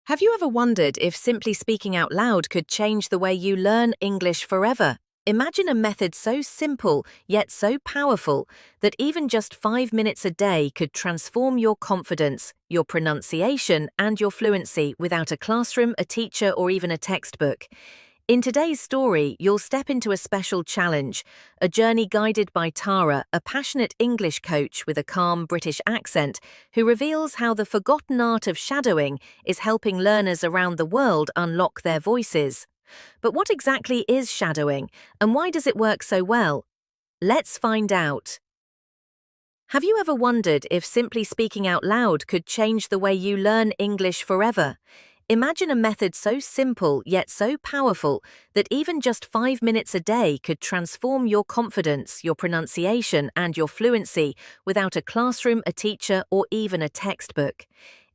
Have you ever wondered if simply speaking out loud could change the way you learn English forever? Imagine a method so simple yet so powerful that even just 5 minutes a day could transform your confidence, your pronunciation, and your fluency without a classroom, a teacher, or even a textbook. In today's story, you'll step into a special challenge, a journey guided by Tara, a passionate English coach with a calm British accent, who reveals how the forgotten art of shadowing is helping learners around the world unlock their voices. But what exactly is shadowing, and why does it work so well? Let's find out. Have you ever wondered if simply speaking out loud could change the way you learn English forever? Imagine a method so simple yet so powerful that even just 5 minutes a day could transform your confidence, your pronunciation, and your fluency without a classroom, a teacher, or even a textbook.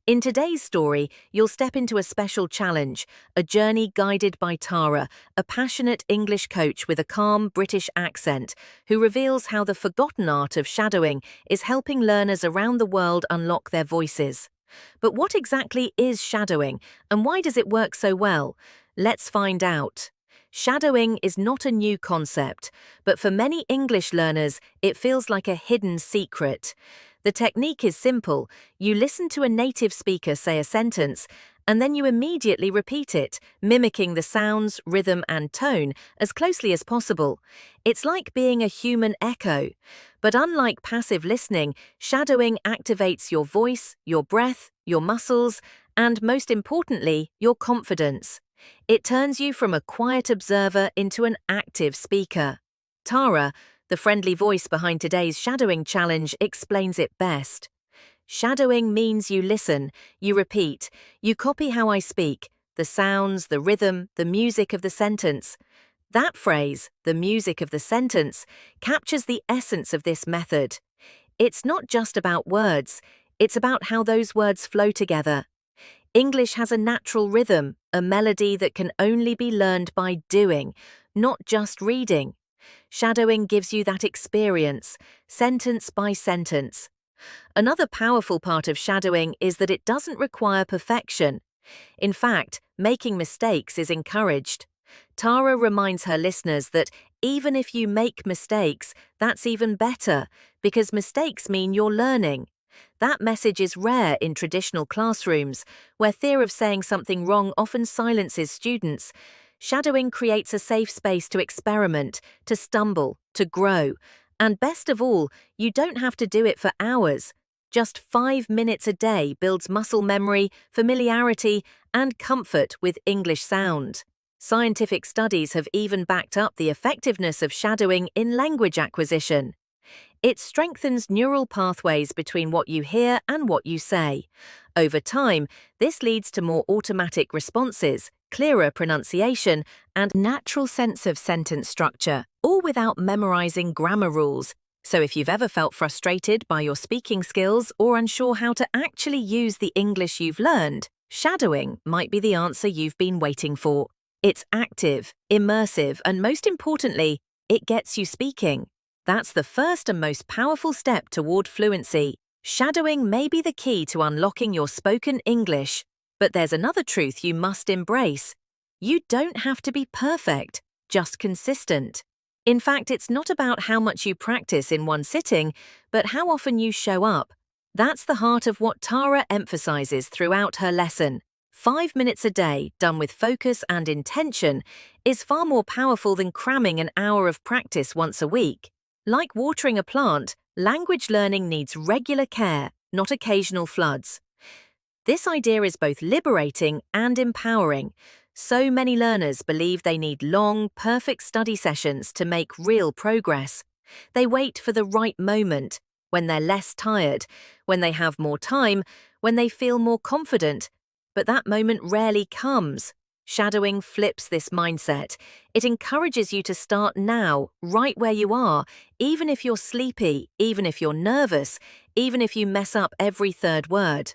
In today's story, you'll step into a special challenge, a journey guided by Tara, a passionate English coach with a calm British accent, who reveals how the forgotten art of shadowing is helping learners around the world unlock their voices. But what exactly is shadowing, and why does it work so well? Let's find out. Shadowing is not a new concept, but for many English learners, it feels like a hidden secret. The technique is simple. You listen to a native speaker say a sentence, and then you immediately repeat it, mimicking the sounds, rhythm, and tone as closely as possible. It's like being a human echo. But unlike passive listening, shadowing activates your voice, your breath, your muscles, and most importantly, your confidence. It turns you from a quiet observer into an active speaker. Tara, the friendly voice behind today's shadowing challenge, explains it best. Shadowing means you listen, you repeat, you copy how I speak, the sounds, the rhythm, the music of the sentence. That phrase, the music of the sentence, captures the essence of this method. It's not just about words, it's about how those words flow together. English has a natural rhythm, a melody that can only be learned by doing, not just reading. Shadowing gives you that experience, sentence by sentence. Another powerful part of shadowing is that it doesn't require perfection. In fact, making mistakes is encouraged. Tara reminds her listeners that even if you make mistakes, that's even better, because mistakes mean you're learning. That message is rare in traditional classrooms, where fear of saying something wrong often silences students. Shadowing creates a safe space to experiment, to stumble, to grow. And best of all, you don't have to do it for hours. Just 5 minutes a day builds muscle memory, familiarity, and comfort with English sound. Scientific studies have even backed up the effectiveness of shadowing in language acquisition. It strengthens neural pathways between what you hear and what you say. Over time, this leads to more automatic responses, clearer pronunciation, and natural sense of sentence structure, all without memorizing grammar rules. So if you've ever felt frustrated by your speaking skills or unsure how to actually use the English you've learned, shadowing might be the answer you've been waiting for. It's active, immersive, and most importantly, it gets you speaking. That's the first and most powerful step toward fluency. Shadowing may be the key to unlocking your spoken English, but there's another truth you must embrace. You don't have to be perfect, just consistent. In fact, it's not about how much you practice in one sitting, but how often you show up. That's the heart of what Tara emphasizes throughout her lesson. 5 minutes a day, done with focus and intention, is far more powerful than cramming an hour of practice once a week. Like watering a plant, language learning needs regular care, not occasional floods. This idea is both liberating and empowering. So many learners believe they need long, perfect study sessions to make real progress. They wait for the right moment, when they're less tired, when they have more time, when they feel more confident. But that moment rarely comes. Shadowing flips this mindset. It encourages you to start now, right where you are, even if you're sleepy, even if you're nervous, even if you mess up every third word.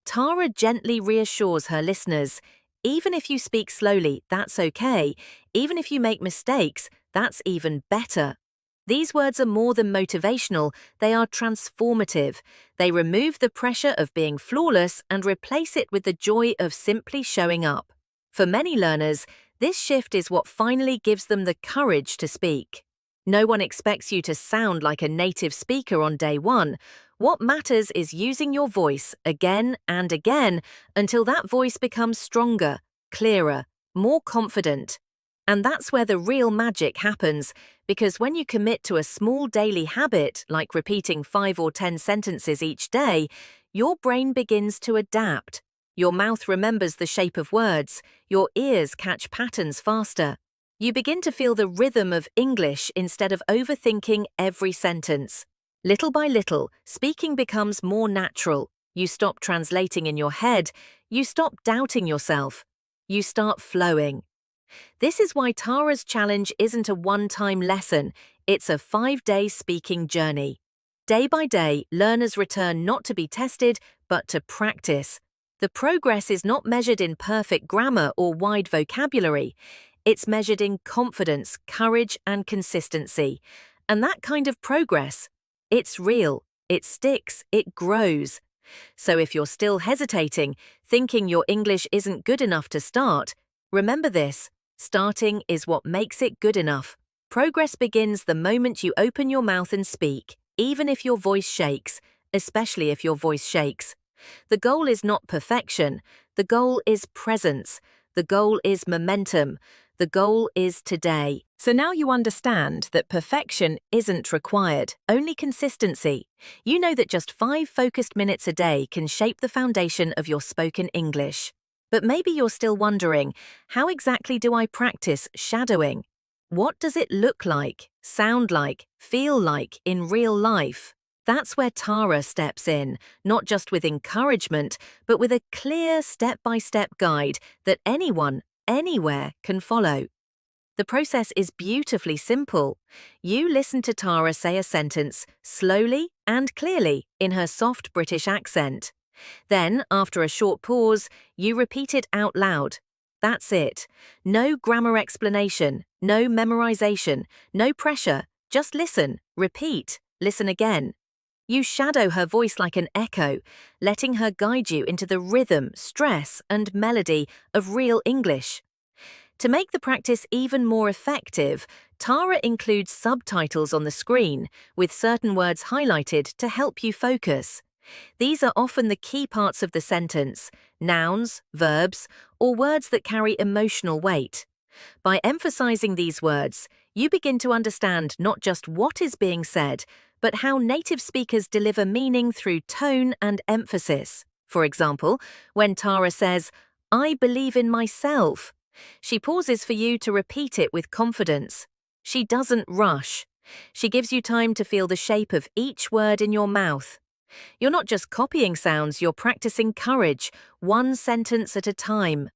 Tara gently reassures her listeners, even if you speak slowly, that's okay. Even if you make mistakes, that's even better. These words are more than motivational, they are transformative. They remove the pressure of being flawless and replace it with the joy of simply showing up. For many learners, this shift is what finally gives them the courage to speak. No one expects you to sound like a native speaker on day one. What matters is using your voice again and again until that voice becomes stronger, clearer, more confident. And that's where the real magic happens, because when you commit to a small daily habit, like repeating 5 or 10 sentences each day, your brain begins to adapt. Your mouth remembers the shape of words, your ears catch patterns faster. You begin to feel the rhythm of English instead of overthinking every sentence. Little by little, speaking becomes more natural. You stop translating in your head, you stop doubting yourself, you start flowing. This is why Tara's challenge isn't a one-time lesson, it's a 5-day speaking journey. Day by day, learners return not to be tested, but to practice. The progress is not measured in perfect grammar or wide vocabulary. It's measured in confidence, courage, and consistency. And that kind of progress, it's real, it sticks, it grows. So if you're still hesitating, thinking your English isn't good enough to start, remember this: starting is what makes it good enough. Progress begins the moment you open your mouth and speak, even if your voice shakes, especially if your voice shakes. The goal is not perfection, the goal is presence, the goal is momentum, the goal is today. So now you understand that perfection isn't required, only consistency. You know that just 5 focused minutes a day can shape the foundation of your spoken English. But maybe you're still wondering, how exactly do I practice shadowing? What does it look like, sound like, feel like in real life? That's where Tara steps in, not just with encouragement, but with a clear step-by-step guide that anyone, anywhere can follow. The process is beautifully simple. You listen to Tara say a sentence slowly and clearly in her soft British accent. Then, after a short pause, you repeat it out loud. That's it. No grammar explanation, no memorization, no pressure. Just listen, repeat, listen again. You shadow her voice like an echo, letting her guide you into the rhythm, stress, and melody of real English. To make the practice even more effective, Tara includes subtitles on the screen, with certain words highlighted to help you focus. These are often the key parts of the sentence, nouns, verbs, or words that carry emotional weight. By emphasizing these words, you begin to understand not just what is being said, but how native speakers deliver meaning through tone and emphasis. For example, when Tara says, "I believe in myself," she pauses for you to repeat it with confidence. She doesn't rush. She gives you time to feel the shape of each word in your mouth. You're not just copying sounds, you're practicing courage, one sentence at a time.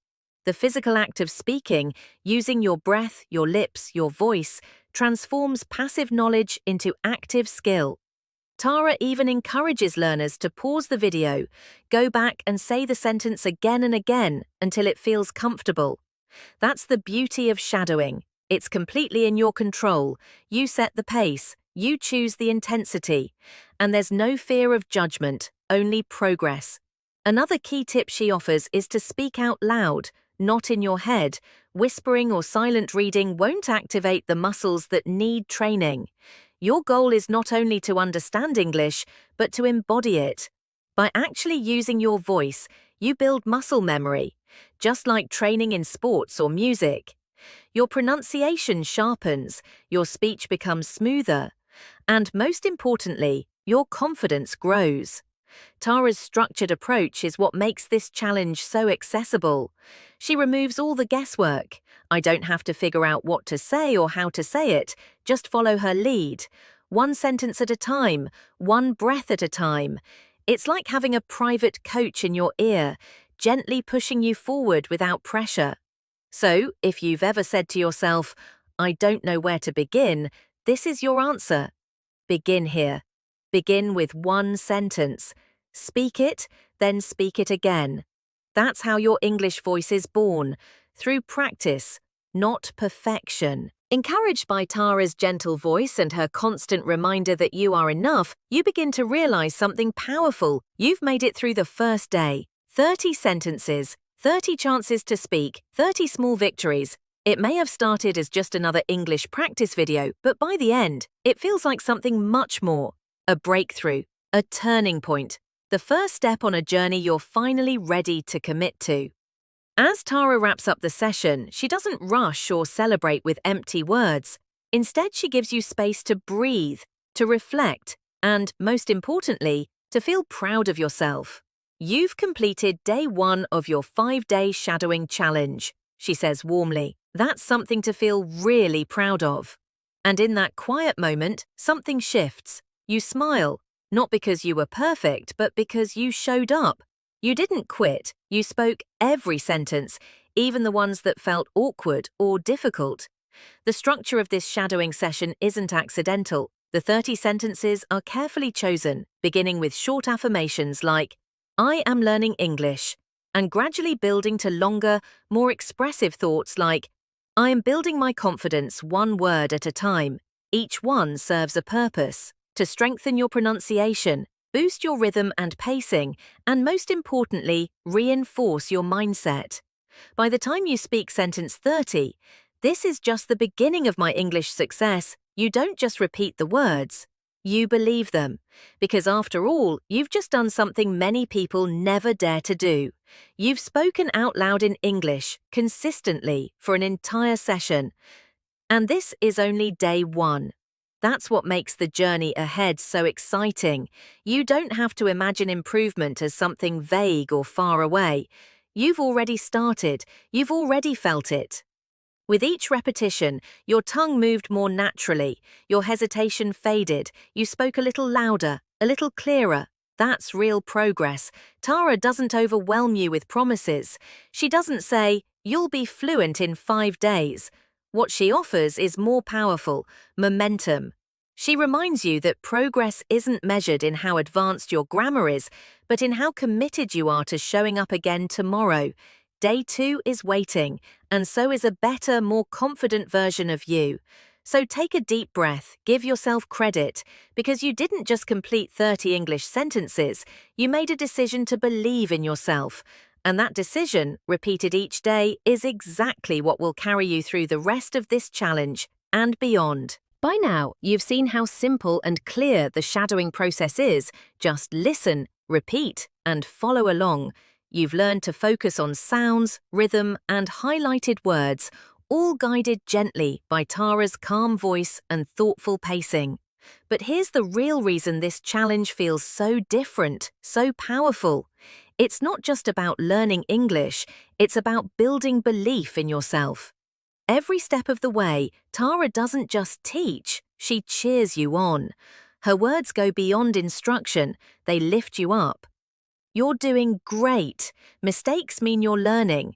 The physical act of speaking, using your breath, your lips, your voice, transforms passive knowledge into active skill. Tara even encourages learners to pause the video, go back and say the sentence again and again until it feels comfortable. That's the beauty of shadowing. It's completely in your control. You set the pace, you choose the intensity, and there's no fear of judgment, only progress. Another key tip she offers is to speak out loud, not in your head. Whispering or silent reading won't activate the muscles that need training. Your goal is not only to understand English, but to embody it. By actually using your voice, you build muscle memory, just like training in sports or music. Your pronunciation sharpens, your speech becomes smoother, and most importantly, your confidence grows. Tara's structured approach is what makes this challenge so accessible. She removes all the guesswork. I don't have to figure out what to say or how to say it, just follow her lead. One sentence at a time, one breath at a time. It's like having a private coach in your ear, gently pushing you forward without pressure. So, if you've ever said to yourself, "I don't know where to begin," this is your answer. Begin here. Begin with one sentence. Speak it, then speak it again. That's how your English voice is born, through practice, not perfection. Encouraged by Tara's gentle voice and her constant reminder that you are enough, you begin to realize something powerful. You've made it through the first day. 30 sentences, 30 chances to speak, 30 small victories. It may have started as just another English practice video, but by the end, it feels like something much more. A breakthrough, a turning point, the first step on a journey you're finally ready to commit to. As Tara wraps up the session, she doesn't rush or celebrate with empty words. Instead, she gives you space to breathe, to reflect, and, most importantly, to feel proud of yourself. You've completed day 1 of your 5-day shadowing challenge, she says warmly. That's something to feel really proud of. And in that quiet moment, something shifts. You smile, not because you were perfect, but because you showed up. You didn't quit, you spoke every sentence, even the ones that felt awkward or difficult. The structure of this shadowing session isn't accidental. The 30 sentences are carefully chosen, beginning with short affirmations like, "I am learning English," and gradually building to longer, more expressive thoughts like, "I am building my confidence one word at a time." Each one serves a purpose: to strengthen your pronunciation, boost your rhythm and pacing, and most importantly, reinforce your mindset. By the time you speak sentence 30, "This is just the beginning of my English success," you don't just repeat the words, you believe them. Because after all, you've just done something many people never dare to do. You've spoken out loud in English, consistently, for an entire session. And this is only day 1. That's what makes the journey ahead so exciting. You don't have to imagine improvement as something vague or far away. You've already started. You've already felt it. With each repetition, your tongue moved more naturally. Your hesitation faded. You spoke a little louder, a little clearer. That's real progress. Tara doesn't overwhelm you with promises. She doesn't say, "You'll be fluent in 5 days." What she offers is more powerful: momentum. She reminds you that progress isn't measured in how advanced your grammar is, but in how committed you are to showing up again tomorrow. Day 2 is waiting, and so is a better, more confident version of you. So take a deep breath, give yourself credit, because you didn't just complete 30 English sentences, you made a decision to believe in yourself. And that decision, repeated each day, is exactly what will carry you through the rest of this challenge and beyond. By now, you've seen how simple and clear the shadowing process is. Just listen, repeat, and follow along. You've learned to focus on sounds, rhythm, and highlighted words, all guided gently by Tara's calm voice and thoughtful pacing. But here's the real reason this challenge feels so different, so powerful. It's not just about learning English, it's about building belief in yourself. Every step of the way, Tara doesn't just teach, she cheers you on. Her words go beyond instruction, they lift you up. You're doing great. Mistakes mean you're learning.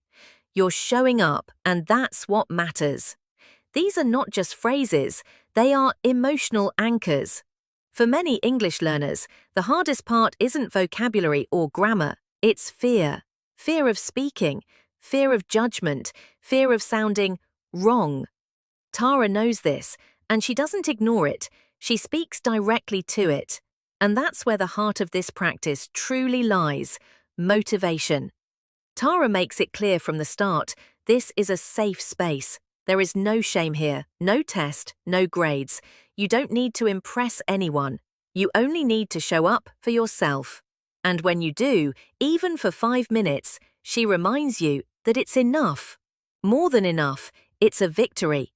You're showing up, and that's what matters. These are not just phrases, they are emotional anchors. For many English learners, the hardest part isn't vocabulary or grammar, it's fear. Fear of speaking, fear of judgment, fear of sounding wrong. Tara knows this, and she doesn't ignore it. She speaks directly to it. And that's where the heart of this practice truly lies: motivation. Tara makes it clear from the start, this is a safe space. There is no shame here, no test, no grades. You don't need to impress anyone. You only need to show up for yourself. And when you do, even for 5 minutes, she reminds you that it's enough. More than enough, it's a victory.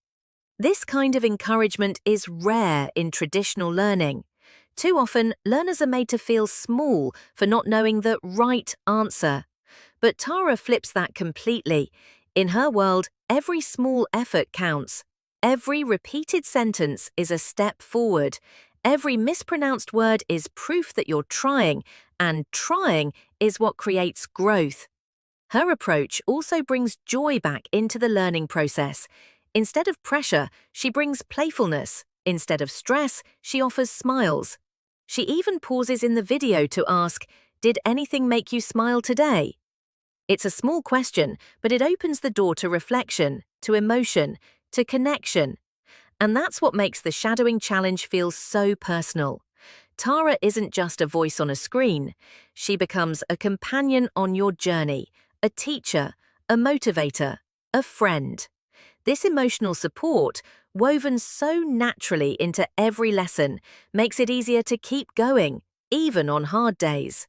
This kind of encouragement is rare in traditional learning. Too often, learners are made to feel small for not knowing the right answer. But Tara flips that completely. In her world, every small effort counts. Every repeated sentence is a step forward. Every mispronounced word is proof that you're trying, and trying is what creates growth. Her approach also brings joy back into the learning process. Instead of pressure, she brings playfulness. Instead of stress, she offers smiles. She even pauses in the video to ask, "Did anything make you smile today?" It's a small question, but it opens the door to reflection, to emotion, to connection. And that's what makes the shadowing challenge feel so personal. Tara isn't just a voice on a screen. She becomes a companion on your journey, a teacher, a motivator, a friend. This emotional support, woven so naturally into every lesson, makes it easier to keep going, even on hard days.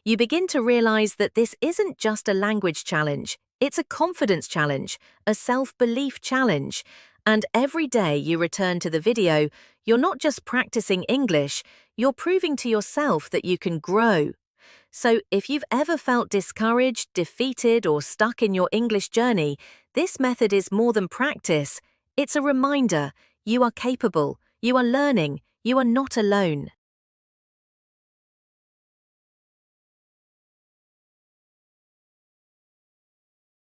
You begin to realize that this isn't just a language challenge, it's a confidence challenge, a self-belief challenge. And every day you return to the video, you're not just practicing English, you're proving to yourself that you can grow. So if you've ever felt discouraged, defeated, or stuck in your English journey, this method is more than practice. It's a reminder you are capable, you are learning, you are not alone.